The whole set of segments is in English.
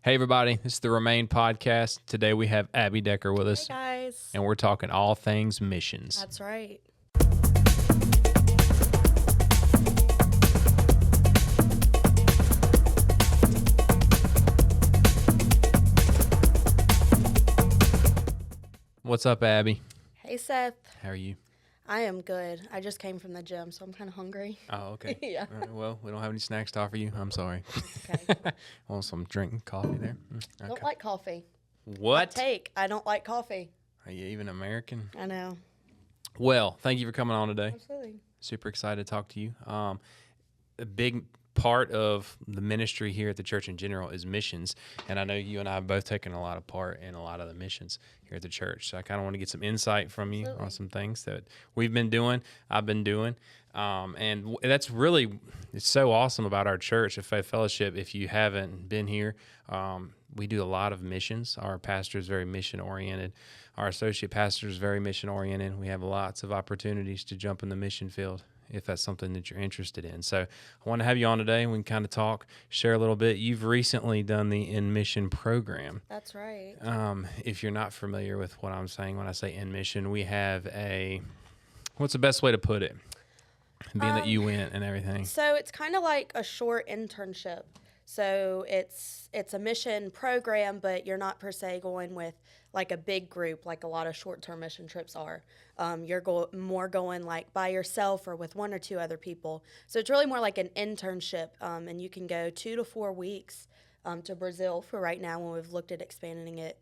Hey, everybody. This is the Remain Podcast. Today we have Abbie Decker with us. Hey, guys. And we're talking all things missions. That's right. What's up, Abbie? Hey, Seth. How are you? I am good. I just came from the gym, so I'm kind of hungry. Oh, okay. Yeah. All right, well, we don't have any snacks to offer you. I'm sorry. Okay. Want some drinking coffee there? Okay. Don't like coffee. What? I don't like coffee. Are you even American? I know. Well, thank you for coming on today. Absolutely. Super excited to talk to you. A big part of the ministry here at the church in general is missions, and I know you and I have both taken a lot of part in a lot of the missions here at the church. So I kind of want to get some insight from you on some things that we've been doing, I've been doing, and that's really, it's so awesome about our church at Faith Fellowship. If you haven't been here, we do a lot of missions. Our pastor is very mission oriented. Our associate pastor is very mission oriented. We have lots of opportunities to jump in the mission field if that's something that you're interested in. So I want to have you on today and we can kind of talk, share a little bit. You've recently done the InMission program. That's right. If you're not familiar with what I'm saying when I say InMission, we have what's the best way to put it? Being that you went and everything. So it's kind of like a short internship. So it's a mission program, but you're not per se going with like a big group like a lot of short-term mission trips are. You're more going like by yourself or with one or two other people. So it's really more like an internship, and you can go 2 to 4 weeks to Brazil for right now when we've looked at expanding it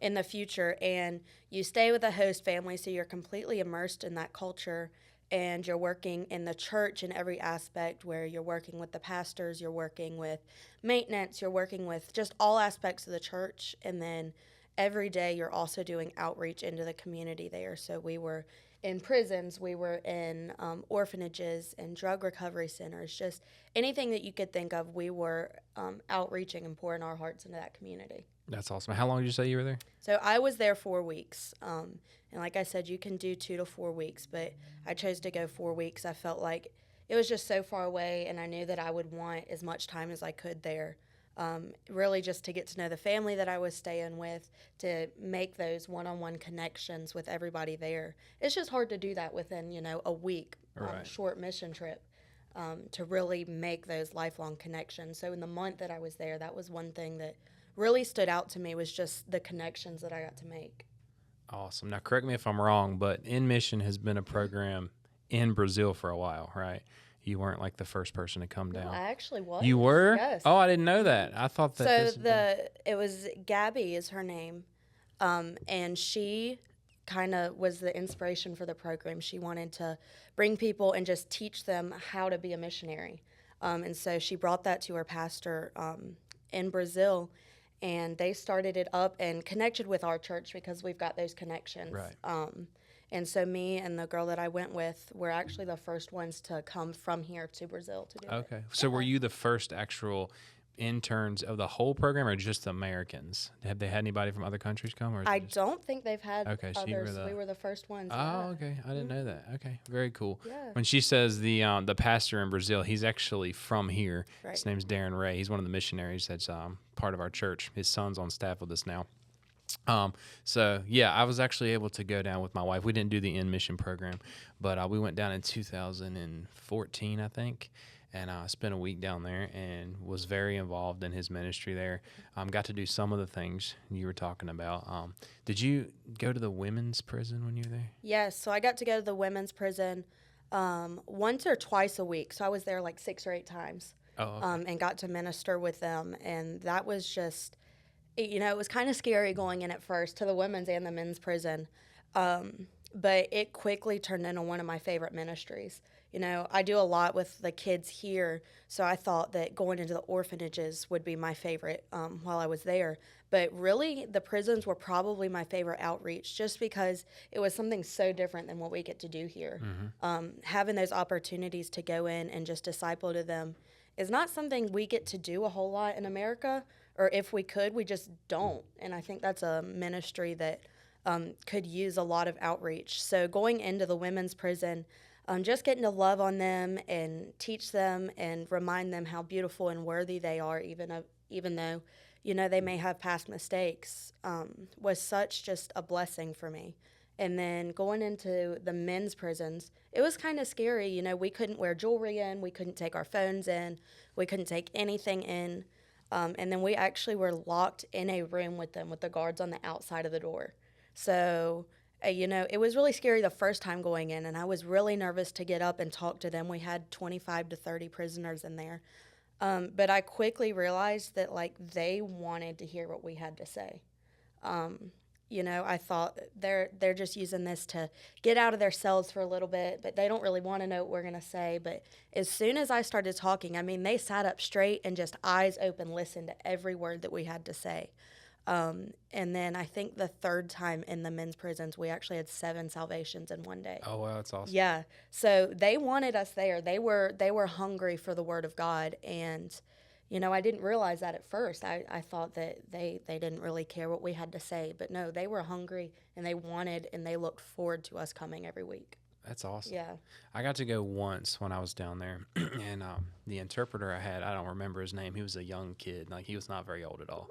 in the future. And you stay with a host family, so you're completely immersed in that culture. And you're working in the church in every aspect where you're working with the pastors, you're working with maintenance, you're working with just all aspects of the church. And then every day you're also doing outreach into the community there. So we were in prisons, we were in orphanages and drug recovery centers, just anything that you could think of, we were outreaching and pouring our hearts into that community. That's awesome. How long did you say you were there? So I was there 4 weeks. And like I said, you can do 2 to 4 weeks, but I chose to go 4 weeks. I felt like it was just so far away, and I knew that I would want as much time as I could there, really just to get to know the family that I was staying with, to make those one-on-one connections with everybody there. It's just hard to do that within, a week, Right. Short mission trip, to really make those lifelong connections. So in the month that I was there, that was one thing that really stood out to me, was just the connections that I got to make. Awesome. Now, correct me if I'm wrong, but InMission has been a program in Brazil for a while, right? You weren't like the first person to come down. No, I actually was. You were? Yes. Oh, I didn't know that. I thought that. So it was Gabby is her name, and she kind of was the inspiration for the program. She wanted to bring people and just teach them how to be a missionary, and so she brought that to her pastor in Brazil. And they started it up and connected with our church because we've got those connections. Right. And so me and the girl that I went with were actually the first ones to come from here to Brazil to do it. Okay. So were you the first actual interns of the whole program, or just Americans? Have they had anybody from other countries come? Or I don't think they've had Okay, so others. We were the first ones. Oh, okay. I didn't know that. Okay, very cool. Yeah. When she says the pastor in Brazil, he's actually from here. Right. His name's Darren Ray. He's one of the missionaries that's part of our church. His son's on staff with us now. So yeah, I was actually able to go down with my wife. We didn't do the InMission program, but we went down in 2014, I think. And I spent a week down there and was very involved in his ministry there. Got to do some of the things you were talking about. Did you go to the women's prison when you were there? Yes, so I got to go to the women's prison once or twice a week. So I was there like 6 or 8 times. Oh, okay. And got to minister with them. And that was just, it was kind of scary going in at first to the women's and the men's prison. But it quickly turned into one of my favorite ministries. I do a lot with the kids here, so I thought that going into the orphanages would be my favorite while I was there. But really, the prisons were probably my favorite outreach, just because it was something so different than what we get to do here. Mm-hmm. Having those opportunities to go in and just disciple to them is not something we get to do a whole lot in America, or if we could, we just don't. And I think that's a ministry that could use a lot of outreach. So going into the women's prison, just getting to love on them and teach them and remind them how beautiful and worthy they are, even though, they may have past mistakes, was such just a blessing for me. And then going into the men's prisons, it was kind of scary. We couldn't wear jewelry in, we couldn't take our phones in, we couldn't take anything in. And then we actually were locked in a room with them, with the guards on the outside of the door. So, it was really scary the first time going in, and I was really nervous to get up and talk to them. We had 25 to 30 prisoners in there. But I quickly realized that, they wanted to hear what we had to say. I thought they're just using this to get out of their cells for a little bit, but they don't really want to know what we're going to say. But as soon as I started talking, they sat up straight and just eyes open, listened to every word that we had to say. And then I think the third time in the men's prisons, we actually had 7 salvations in one day. Oh, wow, that's awesome. Yeah. So they wanted us there. They were hungry for the word of God. And, I didn't realize that at first. I thought that they didn't really care what we had to say. But no, they were hungry, and they wanted, and they looked forward to us coming every week. That's awesome. Yeah. I got to go once when I was down there, and the interpreter I had, I don't remember his name. He was a young kid. He was not very old at all.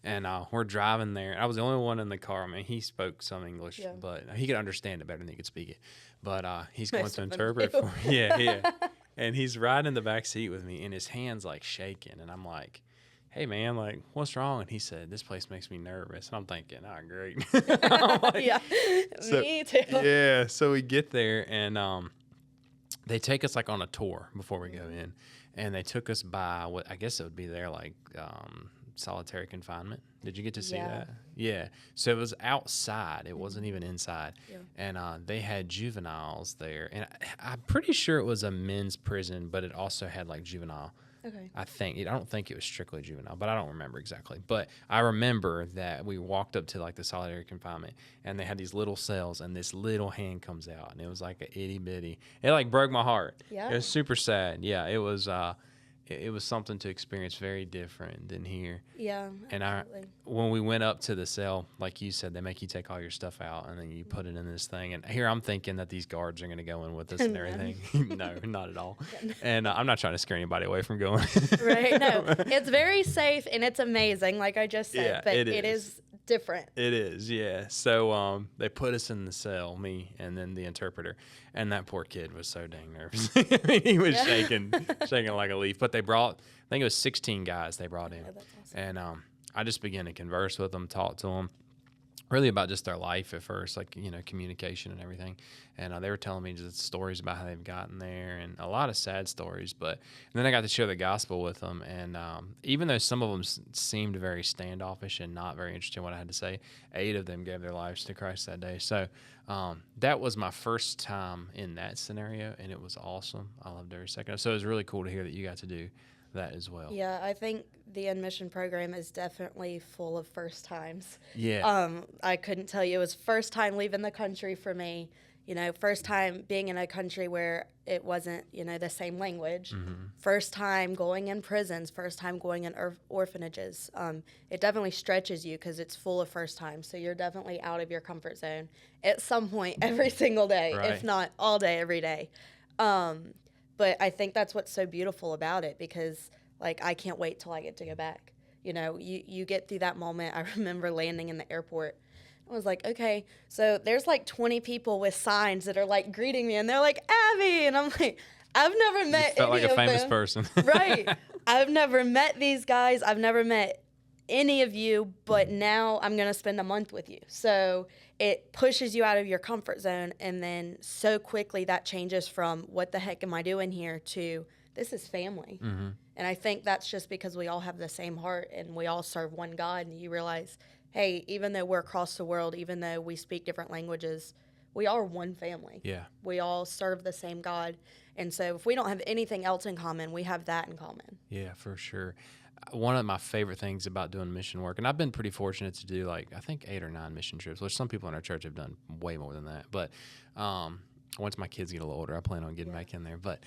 And we're driving there. I was the only one in the car. He spoke some English, but he could understand it better than he could speak it. But he's going to interpret for me. Yeah. And he's riding in the back seat with me, and his hand's shaking. And I'm like, hey, man, what's wrong? And he said, this place makes me nervous. And I'm thinking, great. Yeah, me too. Yeah. So we get there, and they take us on a tour before we go in. And they took us by what I guess it would be there, solitary confinement. Did you get to see that? Yeah. So it was outside. It wasn't even inside. Yeah. And they had juveniles there. And I'm pretty sure it was a men's prison, but it also had juvenile. Okay. I don't think it was strictly juvenile, but I don't remember exactly. But I remember that we walked up to the solitary confinement, and they had these little cells, and this little hand comes out, and it was like a itty bitty. It broke my heart. Yeah. It was super sad. Yeah. It was. It was something to experience very different than here. Yeah, absolutely. And when we went up to the cell, like you said, they make you take all your stuff out, and then you put it in this thing. And here I'm thinking that these guards are going to go in with us and everything. No, not at all. And I'm not trying to scare anybody away from going. Right, no. It's very safe, and it's amazing, like I just said. Yeah, but it is different. It is, yeah. So they put us in the cell, me and then the interpreter, and that poor kid was so dang nervous. He was shaking like a leaf. But they brought, I think it was 16 guys they brought in. Oh, that's awesome. And I just began to converse with them, talk to them, really about just their life at first, communication and everything. And they were telling me just stories about how they've gotten there, and a lot of sad stories. But then I got to share the gospel with them. And even though some of them seemed very standoffish and not very interested in what I had to say, 8 of them gave their lives to Christ that day. So that was my first time in that scenario, and it was awesome. I loved every second. So it was really cool to hear that you got to do that as well. Yeah, I think the InMission program is definitely full of first times. Yeah. I couldn't tell you. It was first time leaving the country for me. First time being in a country where it wasn't, the same language. Mm-hmm. First time going in prisons. First time going in orphanages. It definitely stretches you because it's full of first times. So you're definitely out of your comfort zone at some point every single day, right. If not all day, every day. But I think that's what's so beautiful about it because, I can't wait till I get to go back. You get through that moment. I remember landing in the airport. I was like, okay, so there's 20 people with signs that are greeting me, and they're like, Abbie, and I'm like, I've never met felt any like a of famous them. person. Right. I've never met these guys. I've never met any of you, but now I'm going to spend a month with you. So it pushes you out of your comfort zone, and then so quickly that changes from what the heck am I doing here to this is family. Mm-hmm. And I think that's just because we all have the same heart and we all serve one God, and you realize, hey, even though we're across the world, even though we speak different languages, we are one family. Yeah. We all serve the same God. And so if we don't have anything else in common, we have that in common. Yeah, for sure. One of my favorite things about doing mission work, and I've been pretty fortunate to do I think 8 or 9 mission trips, which some people in our church have done way more than that. But once my kids get a little older, I plan on getting back in there. But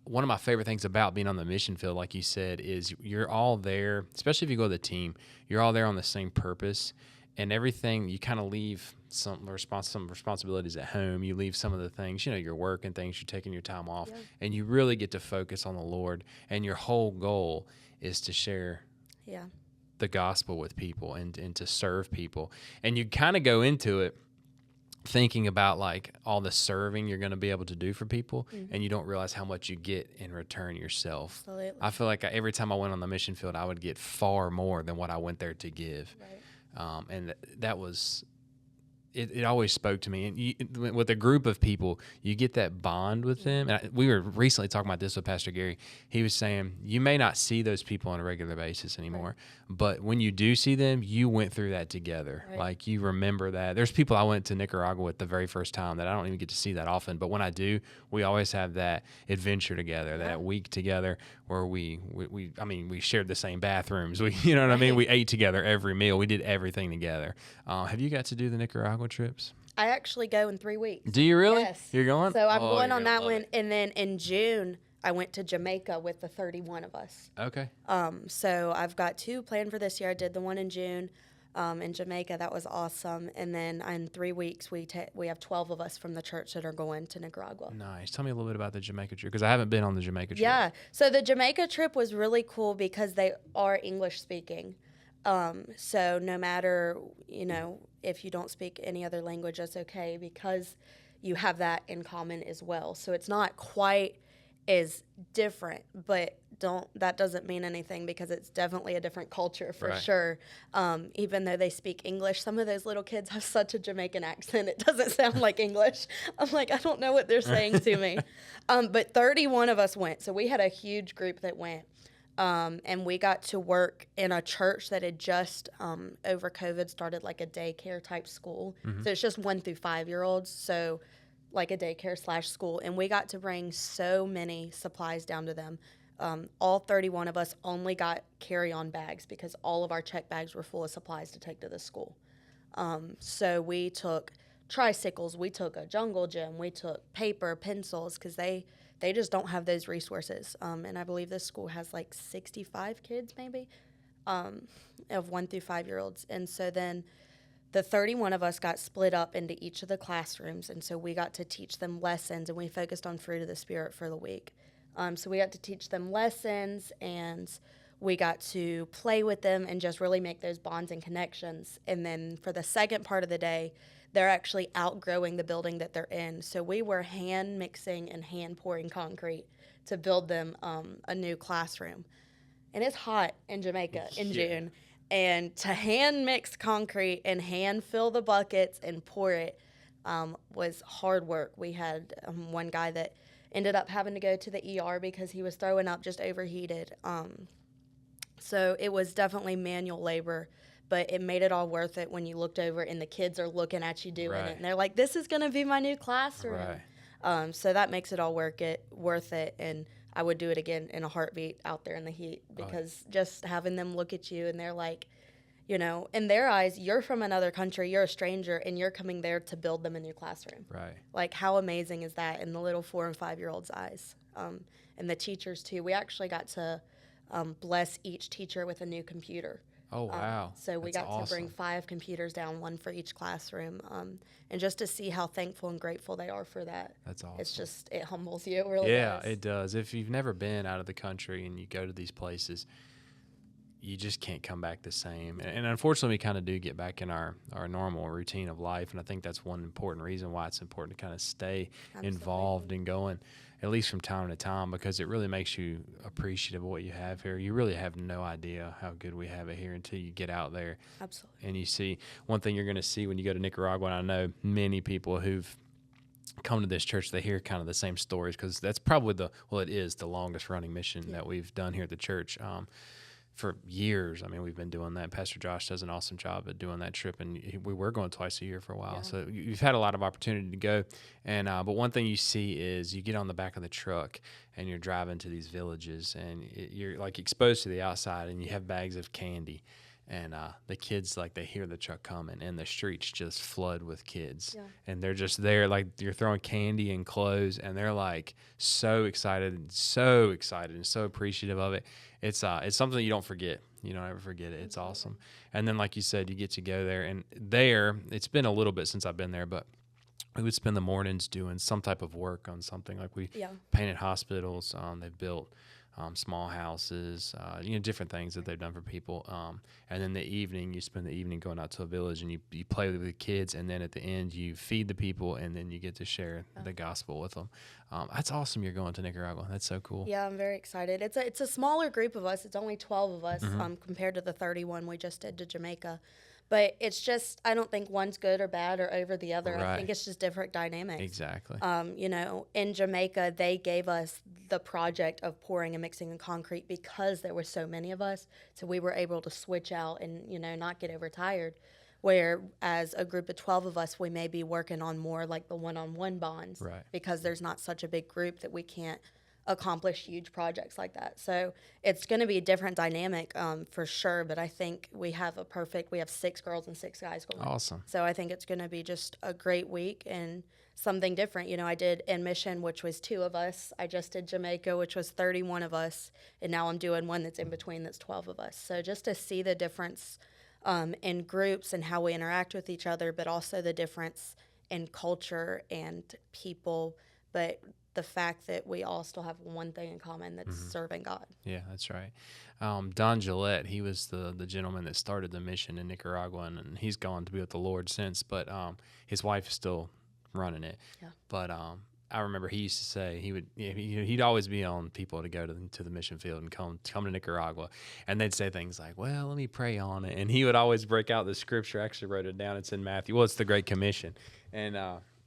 one of my favorite things about being on the mission field, like you said, is you're all there, especially if you go to the team, you're all there on the same purpose. And everything, you kind of leave some responsibilities at home. You leave some of the things, your work and things, you're taking your time off. Yeah. And you really get to focus on the Lord. And your whole goal is to share the gospel with people and to serve people. And you kind of go into it thinking about like all the serving you're going to be able to do for people, and you don't realize how much you get in return yourself. Absolutely. I feel like every time I went on the mission field, I would get far more than what I went there to give. Right. And that was, it always spoke to me. And with a group of people, you get that bond with them. And we were recently talking about this with Pastor Gary. He was saying, you may not see those people on a regular basis anymore, but when you do see them, you went through that together. Right. Like, you remember that. There's people I went to Nicaragua with the very first time that I don't even get to see that often. But when I do, we always have that adventure together, that week together where we shared the same bathrooms. You know what I mean? We ate together every meal. We did everything together. Have you got to do the Nicaragua trips? I actually go in 3 weeks. Do you really? Yes. You're going? So I'm going you're on gonna that love one. it. And then in June, I went to Jamaica with the 31 of us. Okay. So I've got 2 planned for this year. I did the one in June in Jamaica. That was awesome. And then in 3 weeks, we have 12 of us from the church that are going to Nicaragua. Nice. Tell me a little bit about the Jamaica trip, because I haven't been on the Jamaica trip. Yeah. So the Jamaica trip was really cool because they are English speaking. So no matter, if you don't speak any other language, that's okay, because you have that in common as well. So it's not quite as different, but that doesn't mean anything, because it's definitely a different culture for sure. Even though they speak English, some of those little kids have such a Jamaican accent, it doesn't sound like English. I'm like, I don't know what they're saying to me. But 31 of us went. So we had a huge group that went. And we got to work in a church that had just, over COVID, started like a daycare type school. So it's just 1 through 5-year-olds. So like a daycare / school. And we got to bring so many supplies down to them. All 31 of us only got carry-on bags because all of our check bags were full of supplies to take to the school. So we took tricycles, we took a jungle gym, we took paper, pencils, because they just don't have those resources. And I believe this school has like 65 kids maybe of 1 through 5-year-olds. And so then the 31 of us got split up into each of the classrooms. And so we got to teach them lessons, and we focused on fruit of the Spirit for the week. So we got to teach them lessons, and we got to play with them and just really make those bonds and connections. And then for the second part of the day, they're actually outgrowing the building that they're in. So we were hand mixing and hand pouring concrete to build them a new classroom. And it's hot in Jamaica in June. And to hand mix concrete and hand fill the buckets and pour it was hard work. We had one guy that ended up having to go to the ER because he was throwing up, just overheated. So it was definitely manual labor. But it made it all worth it when you looked over and the kids are looking at you doing it. And they're like, this is going to be my new classroom. So that makes it all worth it. And I would do it again in a heartbeat out there in the heat, because just having them look at you and they're like, in their eyes, you're from another country, you're a stranger, and you're coming there to build them a new classroom. Like, how amazing is that in the little 4 and 5-year-olds' eyes? And the teachers, too. We actually got to bless each teacher with a new computer. Oh, wow. So we got to bring 5 computers down, 1 for each classroom, and just to see how thankful and grateful they are for that. That's awesome. It humbles you. It really does. Yeah, it does. If you've never been out of the country and you go to these places, you just can't come back the same. And unfortunately, we kind of do get back in our normal routine of life, and I think that's one important reason why it's important to kind of stay involved and going, at least from time to time, because it really makes you appreciative of what you have here. You really have no idea how good we have it here until you get out there. Absolutely. And you see, one thing you're going to see when you go to Nicaragua, and I know many people who've come to this church, they hear kind of the same stories, because that's probably it is the longest running mission that we've done here at the church. For years. I mean, we've been doing that. Pastor Josh does an awesome job at doing that trip, and we were going twice a year for a while. So you've had a lot of opportunity to go. And but one thing you see is you get on the back of the truck and you're driving to these villages, and you're like exposed to the outside, and you have bags of candy. And the kids, like, they hear the truck coming, and the streets just flood with kids. And they're just there, like, you're throwing candy and clothes, and they're, like, so excited and so appreciative of it. It's something that you don't forget. You don't ever forget it. It's awesome. And then, like you said, you get to go there. And it's been a little bit since I've been there, but we would spend the mornings doing some type of work on something. Like, we painted hospitals. They've built small houses, different things that they've done for people. And then the evening, you spend the evening going out to a village and you play with the kids. And then at the end, you feed the people and then you get to share the gospel with them. That's awesome. You're going to Nicaragua. That's so cool. Yeah, I'm very excited. It's a smaller group of us. It's only 12 of us compared to the 31 we just did to Jamaica. But it's just, I don't think one's good or bad or over the other. Right. I think it's just different dynamics. Exactly. In Jamaica, they gave us the project of pouring and mixing in concrete because there were so many of us. So we were able to switch out and, not get overtired. Where as a group of 12 of us, we may be working on more like the one-on-one bonds. Right. Because there's not such a big group that we can't accomplish huge projects like that. So it's going to be a different dynamic for sure, but I think we have 6 girls and 6 guys going. Awesome. So I think it's going to be just a great week and something different. I did InMission, which was 2 of us. I just did Jamaica, which was 31 of us. And now I'm doing one that's in between that's 12 of us. So just to see the difference in groups and how we interact with each other, but also the difference in culture and people, but the fact that we all still have one thing in common, that's serving God. Yeah, that's right. Don Gillette, he was the gentleman that started the mission in Nicaragua, and he's gone to be with the Lord since, but his wife is still running it. Yeah. But I remember he used to say he'd always be on people to go to the mission field and come to Nicaragua, and they'd say things like, well, let me pray on it, and he would always break out the scripture. I actually wrote it down. It's in Matthew. Well, it's the Great Commission, and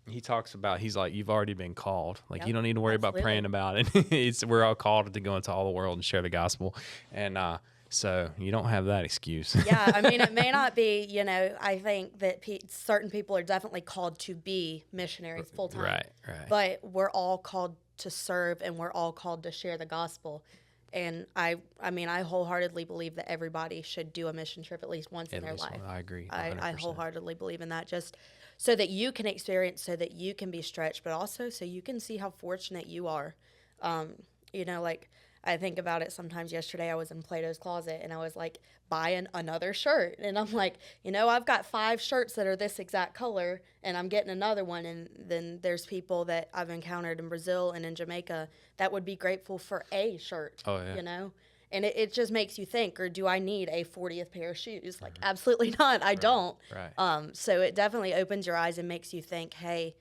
he talks about, he's like, you've already been called. Like, you don't need to worry about praying about it. We're all called to go into all the world and share the gospel. And so you don't have that excuse. Yeah, I mean, it may not be, I think that certain people are definitely called to be missionaries full time. Right. But we're all called to serve and we're all called to share the gospel. And I wholeheartedly believe that everybody should do a mission trip at least once in their life. I agree. I wholeheartedly believe in that, just so that you can experience, so that you can be stretched, but also so you can see how fortunate you are. Like I think about it sometimes. Yesterday I was in Plato's Closet and I was like buying another shirt. And I'm like, I've got 5 shirts that are this exact color and I'm getting another one. And then there's people that I've encountered in Brazil and in Jamaica that would be grateful for a shirt, And it just makes you think, or do I need a 40th pair of shoes? Like, absolutely not. I don't. Right. So it definitely opens your eyes and makes you think, hey,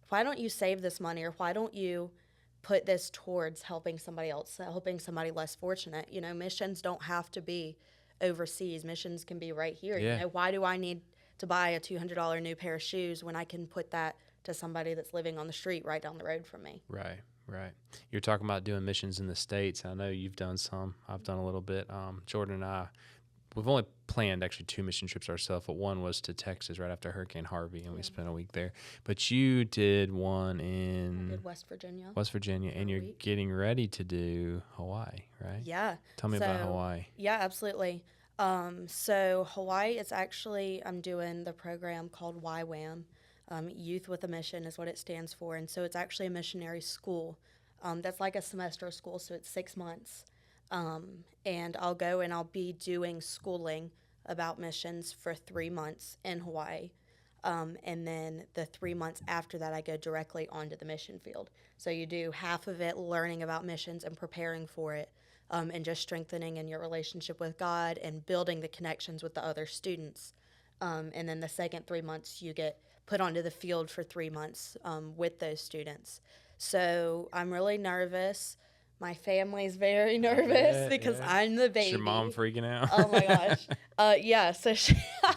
why don't you save this money, or why don't you put this towards helping somebody else, helping somebody less fortunate? Missions don't have to be overseas. Missions can be right here. Yeah. Why do I need to buy a $200 new pair of shoes when I can put that to somebody that's living on the street right down the road from me? Right. You're talking about doing missions in the States. I know you've done some. I've done a little bit. Jordan and I, we've only planned actually 2 mission trips ourselves, but one was to Texas right after Hurricane Harvey, and we spent a week there. But you did one in... I did West Virginia. And you're getting ready to do Hawaii, right? Yeah. Tell me about Hawaii. Yeah, absolutely. So Hawaii, it's actually, I'm doing the program called YWAM. Youth with a Mission is what it stands for. And so it's actually a missionary school. That's like a semester of school, so it's 6 months. And I'll go and I'll be doing schooling about missions for 3 months in Hawaii. And then the 3 months after that, I go directly onto the mission field. So you do half of it learning about missions and preparing for it, and just strengthening in your relationship with God and building the connections with the other students. And then the second 3 months, you get put onto the field for 3 months with those students. So I'm really nervous. My family's very nervous because I'm the baby. Is your mom freaking out? Oh my gosh. Yeah. So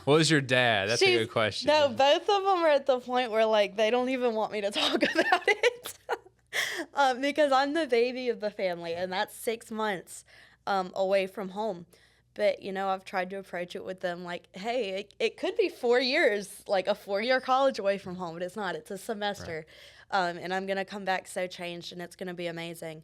what was your dad? That's a good question. No, both of them are at the point where like they don't even want me to talk about it because I'm the baby of the family, and that's 6 months away from home. But, I've tried to approach it with them like, hey, it could be 4 years, like a 4-year college away from home, but it's not. It's a semester. Right. And I'm going to come back so changed, and it's going to be amazing.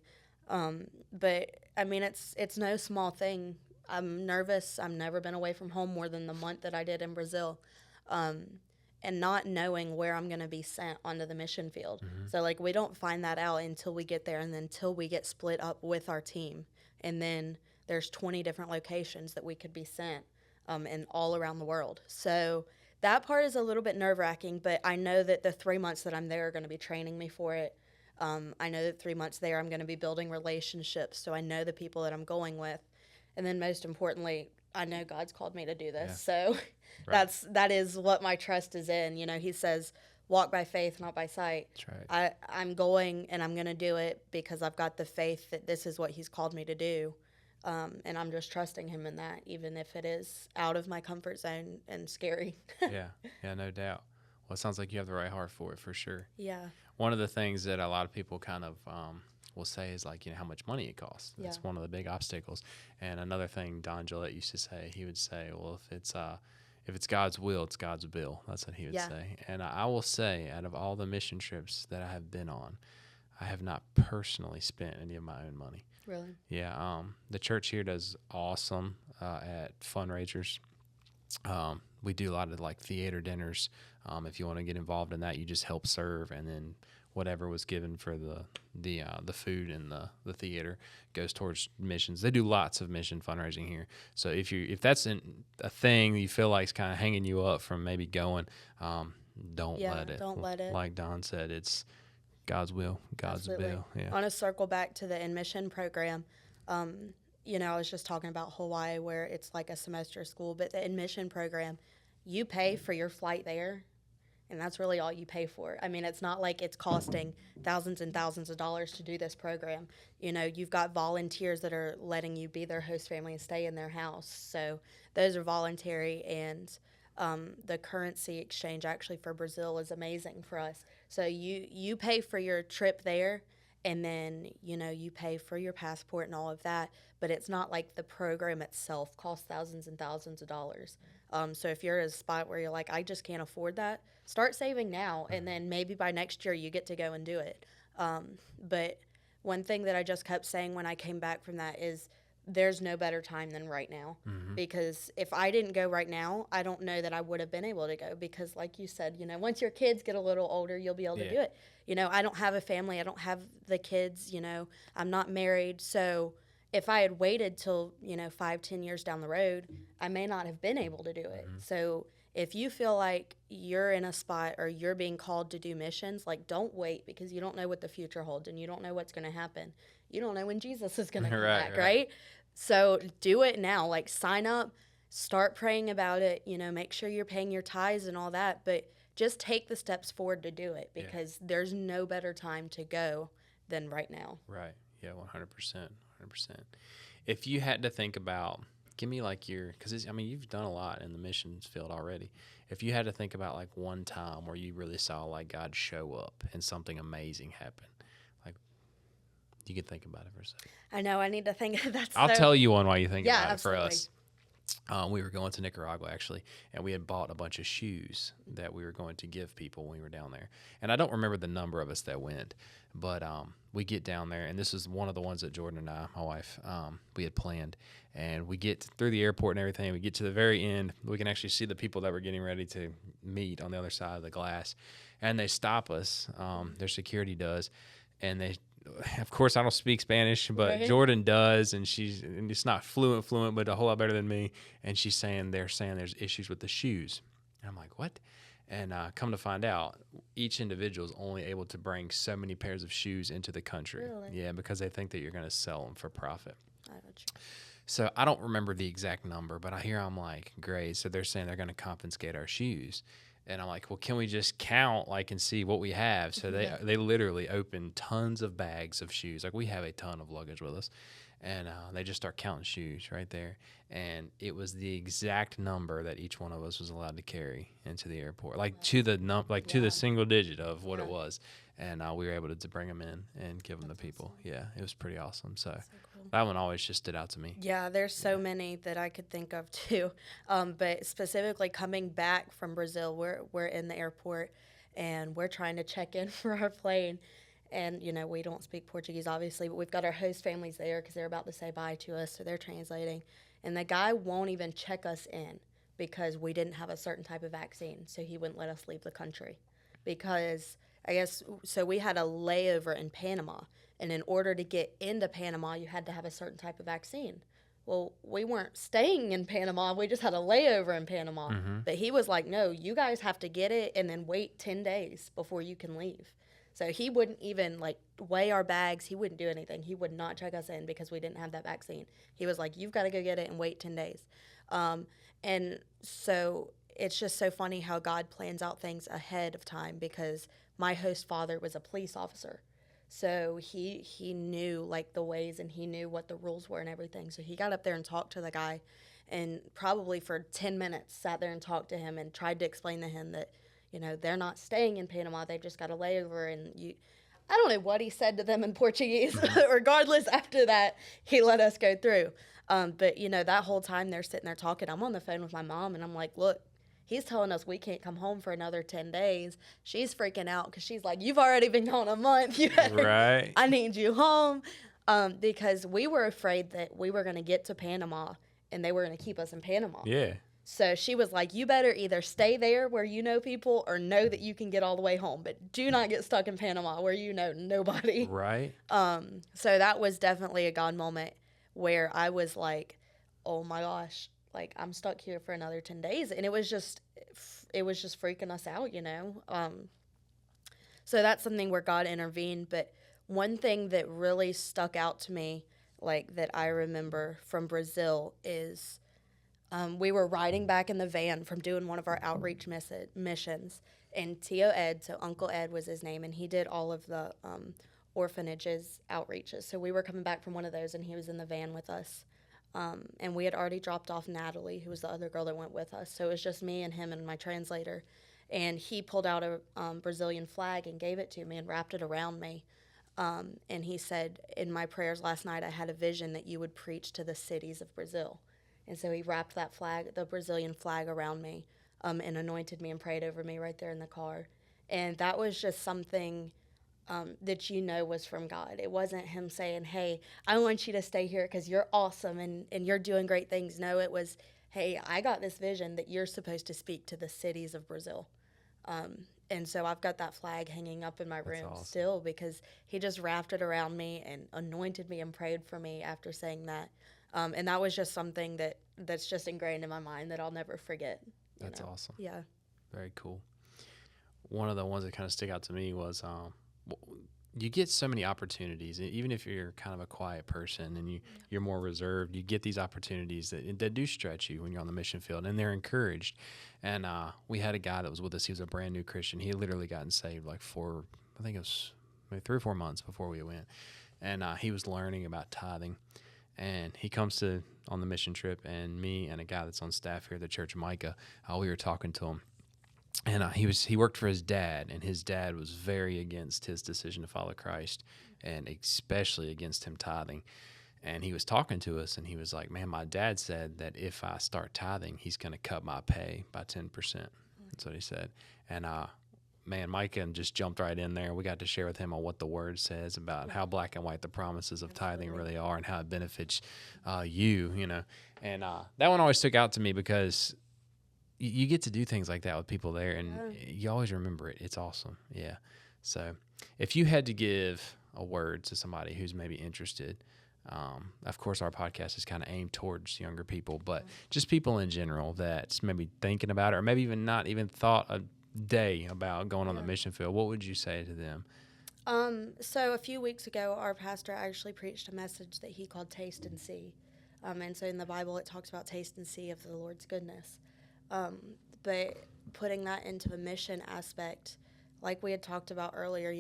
But, I mean, it's no small thing. I'm nervous. I've never been away from home more than the month that I did in Brazil. And not knowing where I'm going to be sent onto the mission field. Mm-hmm. So, like, we don't find that out until we get there and then until we get split up with our team. And then there's 20 different locations that we could be sent and all around the world. So that part is a little bit nerve-wracking, but I know that the 3 months that I'm there are going to be training me for it. I know that 3 months there, I'm going to be building relationships, so I know the people that I'm going with. And then most importantly, I know God's called me to do this. So Right. that is what my trust is in. He says, walk by faith, not by sight. That's right. I'm going and I'm going to do it because I've got the faith that this is what he's called me to do. And I'm just trusting him in that, even if it is out of my comfort zone and scary. Yeah, no doubt. Well, it sounds like you have the right heart for it, for sure. Yeah. One of the things that a lot of people kind of will say is like, how much money it costs. That's one of the big obstacles. And another thing Don Gillette used to say, he would say, well, if it's God's will, it's God's bill. That's what he would say. And I will say, out of all the mission trips that I have been on, I have not personally spent any of my own money. Really? Yeah. The church here does awesome at fundraisers. We do a lot of like theater dinners. If you want to get involved in that, you just help serve, and then whatever was given for the food and the theater goes towards missions. They do lots of mission fundraising here. So if that's a thing you feel like is kind of hanging you up from maybe going, don't let it. Don't let it. Like Don said, it's God's will, God's bill. Yeah. I want to circle back to the InMission program. I was just talking about Hawaii where it's like a semester school, but the InMission program, you pay for your flight there, and that's really all you pay for. I mean, it's not like it's costing thousands and thousands of dollars to do this program. You've got volunteers that are letting you be their host family and stay in their house. So those are voluntary, and the currency exchange actually for Brazil is amazing for us. So you pay for your trip there, and then, you pay for your passport and all of that, but it's not like the program itself costs thousands and thousands of dollars. So if you're at a spot where you're like, I just can't afford that, start saving now, and then maybe by next year you get to go and do it. But one thing that I just kept saying when I came back from that is there's no better time than right now. Because if I didn't go right now, I don't know that I would have been able to go, because like you said, once your kids get a little older, you'll be able to do it. I don't have a family. I don't have the kids, I'm not married. So if I had waited till, 5-10 years down the road, I may not have been able to do it. So if you feel like you're in a spot or you're being called to do missions, like, don't wait, because you don't know what the future holds and you don't know what's going to happen. You don't know when Jesus is going to come back, right? So do it now. Like, sign up, start praying about it, make sure you're paying your tithes and all that, but just take the steps forward to do it, because there's no better time to go than right now. Right. Yeah, 100%. 100%. If you had to think about, give me like because you've done a lot in the missions field already. If you had to think about like one time where you really saw like God show up and something amazing happen, like, you could think about it for a second. I know, I need to think. I'll tell you one while you think about absolutely. it for us. We were going to Nicaragua, actually, and we had bought a bunch of shoes that we were going to give people when we were down there. And I don't remember the number of us that went, but we get down there, and this is one of the ones that Jordan and I, my wife, we had planned. And we get through the airport and everything. We get to the very end. We can actually see the people that we're getting ready to meet on the other side of the glass. And they stop us. Their security does. And they... Of course, I don't speak Spanish, but Jordan does, and it's not fluent, but a whole lot better than me. And they're saying there's issues with the shoes. And I'm like, what? And come to find out, each individual is only able to bring so many pairs of shoes into the country. Really? Yeah, because they think that you're going to sell them for profit. I got you. So I don't remember the exact number, but I'm like, great. So they're saying they're going to confiscate our shoes. And I'm like, well, can we just count and see what we have? So they literally opened tons of bags of shoes. Like, we have a ton of luggage with us. And they just start counting shoes right there. And it was the exact number that each one of us was allowed to carry into the airport, to the single digit of what it was. And we were able to bring them in and give them to people. Awesome. Yeah, it was pretty awesome. So cool. That one always just stood out to me. Yeah, there's so many that I could think of too. But specifically coming back from Brazil, we're in the airport and we're trying to check in for our plane. And, we don't speak Portuguese, obviously, but we've got our host families there because they're about to say bye to us, so they're translating. And the guy won't even check us in because we didn't have a certain type of vaccine, so he wouldn't let us leave the country. Because, so we had a layover in Panama, and in order to get into Panama, you had to have a certain type of vaccine. Well, we weren't staying in Panama. We just had a layover in Panama. Mm-hmm. But he was like, no, you guys have to get it and then wait 10 days before you can leave. So he wouldn't even like weigh our bags. He wouldn't do anything. He would not check us in because we didn't have that vaccine. He was like, you've got to go get it and wait 10 days. And so it's just so funny how God plans out things ahead of time, because my host father was a police officer. So he knew like the ways, and he knew what the rules were and everything. So he got up there and talked to the guy, and probably for 10 minutes sat there and talked to him and tried to explain to him that, they're not staying in Panama. They've just got a layover. And I don't know what he said to them in Portuguese. Regardless, after that, he let us go through. But, that whole time they're sitting there talking, I'm on the phone with my mom, and I'm like, look, he's telling us we can't come home for another 10 days. She's freaking out because she's like, you've already been gone a month. Right. I need you home. Because we were afraid that we were going to get to Panama and they were going to keep us in Panama. Yeah. So she was like, you better either stay there where you know people or know that you can get all the way home. But do not get stuck in Panama where you know nobody. Right. So that was definitely a God moment where I was like, oh my gosh, like I'm stuck here for another 10 days. And it was just freaking us out, So that's something where God intervened. But one thing that really stuck out to me, like that I remember from Brazil, is we were riding back in the van from doing one of our outreach missions. And Tio Ed, so Uncle Ed was his name, and he did all of the orphanages outreaches. So we were coming back from one of those, and he was in the van with us. And we had already dropped off Natalie, who was the other girl that went with us. So it was just me and him and my translator. And he pulled out a Brazilian flag and gave it to me and wrapped it around me. And he said, in my prayers last night, I had a vision that you would preach to the cities of Brazil. And so he wrapped that flag, the Brazilian flag, around me, and anointed me and prayed over me right there in the car. And that was just something that was from God. It wasn't him saying, hey, I want you to stay here because you're awesome and you're doing great things. No, it was, hey, I got this vision that you're supposed to speak to the cities of Brazil. And so I've got that flag hanging up in my room still, because he just wrapped it around me and anointed me and prayed for me after saying that. And that was just something that's just ingrained in my mind that I'll never forget. That's awesome. Yeah. Very cool. One of the ones that kind of stick out to me was you get so many opportunities, even if you're kind of a quiet person and you're more reserved, you get these opportunities that do stretch you when you're on the mission field, and they're encouraged. And we had a guy that was with us. He was a brand new Christian. He had literally gotten saved like I think it was maybe 3 or 4 months before we went. And he was learning about tithing. And he comes on the mission trip, and me and a guy that's on staff here at the Church of Micah, we were talking to him. And he worked for his dad, and his dad was very against his decision to follow Christ, and especially against him tithing. And he was talking to us, and he was like, man, my dad said that if I start tithing, he's going to cut my pay by 10%. That's what he said. And man, Micah just jumped right in there. We got to share with him on what the Word says about how black and white the promises of tithing really are and how it benefits you. And that one always stuck out to me because you get to do things like that with people there, and you always remember it. It's awesome. Yeah. So if you had to give a word to somebody who's maybe interested, of course our podcast is kind of aimed towards younger people, but just people in general that's maybe thinking about it, or maybe even not even thought a day about going on the mission field, what would you say to them? So a few weeks ago, our pastor actually preached a message that he called Taste and See. And so in the Bible, it talks about taste and see of the Lord's goodness. But putting that into a mission aspect, like we had talked about earlier,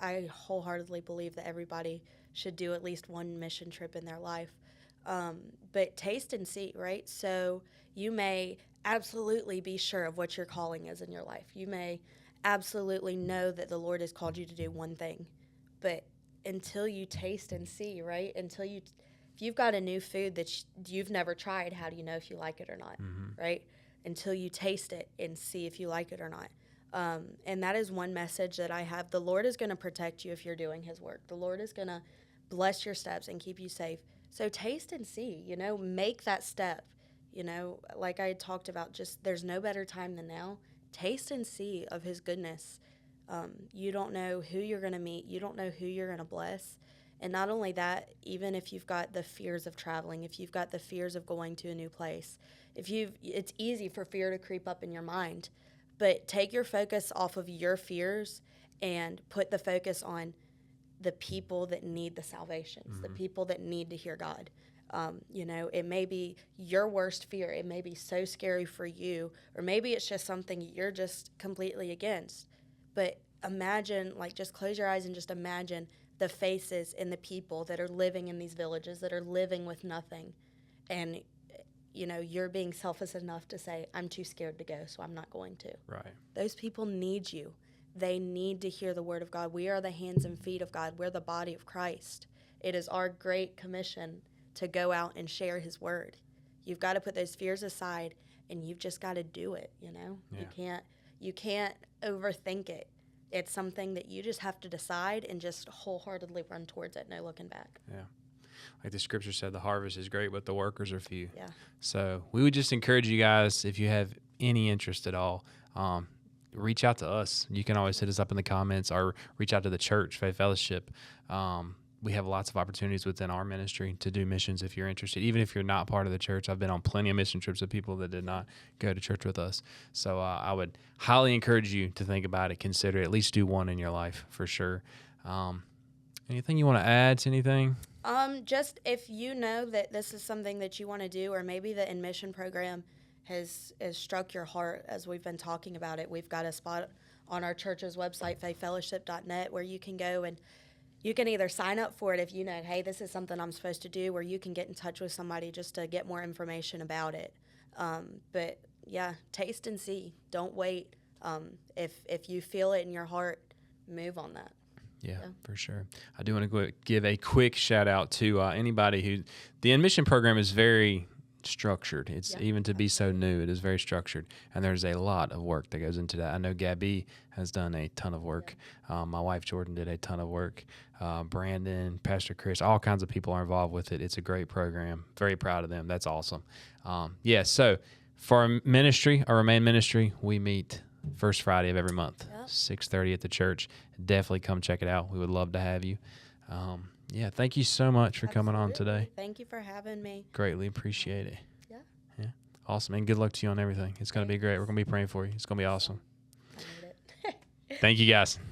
I wholeheartedly believe that everybody should do at least one mission trip in their life. But taste and see, right? So you may absolutely be sure of what your calling is in your life. You may absolutely know that the Lord has called you to do one thing. But until you taste and see, right? If you've got a new food that you've never tried, how do you know if you like it or not, right? Until you taste it and see if you like it or not. And that is one message that I have. The Lord is going to protect you if you're doing his work. The Lord is going to bless your steps and keep you safe. So taste and see, make that step. Like I had talked about, just there's no better time than now. Taste and see of his goodness. You don't know who you're going to meet. You don't know who you're going to bless. And not only that, even if you've got the fears of traveling, if you've got the fears of going to a new place, it's easy for fear to creep up in your mind. But take your focus off of your fears and put the focus on the people that need the salvations, the people that need to hear God. It may be your worst fear. It may be so scary for you, or maybe it's just something you're just completely against. But imagine, just close your eyes and just imagine the faces and the people that are living in these villages, that are living with nothing. And, you're being selfish enough to say, I'm too scared to go, so I'm not going to. Right. Those people need you. They need to hear the word of God. We are the hands and feet of God. We're the body of Christ. It is our great commission to go out and share his word. You've got to put those fears aside, and you've just got to do it, Yeah. You can't overthink it. It's something that you just have to decide and just wholeheartedly run towards it, no looking back. Yeah. Like the scripture said, the harvest is great, but the workers are few. Yeah. So we would just encourage you guys, if you have any interest at all, reach out to us. You can always hit us up in the comments or reach out to the church, Faith Fellowship. We have lots of opportunities within our ministry to do missions if you're interested. Even if you're not part of the church, I've been on plenty of mission trips with people that did not go to church with us. So I would highly encourage you to think about it, consider it, at least do one in your life for sure. Anything you want to add to anything? Just if you know that this is something that you want to do, or maybe the InMission program has struck your heart as we've been talking about it. We've got a spot on our church's website, faithfellowship.net, where you can go and you can either sign up for it if you know, hey, this is something I'm supposed to do, or you can get in touch with somebody just to get more information about it. But yeah, taste and see. Don't wait. If you feel it in your heart, move on that. Yeah, for sure. I do want to give a quick shout out to anybody who the InMission program is very structured. It's even to be so new, it is very structured, and there's a lot of work that goes into that. I know Abbie has done a ton of work. My wife Jordan did a ton of work. Brandon, Pastor Chris, all kinds of people are involved with it. It's a great program. Very proud of them. That's awesome. So for our ministry, our Remain ministry, we meet first Friday of every month, 6:30 at the church. Definitely come check it out. We would love to have you. Thank you so much for coming on today. Thank you for having me. Greatly appreciate it. Yeah. Awesome. And good luck to you on everything. It's going to be great. We're going to be praying for you. It's going to be awesome. I need it. Thank you, guys.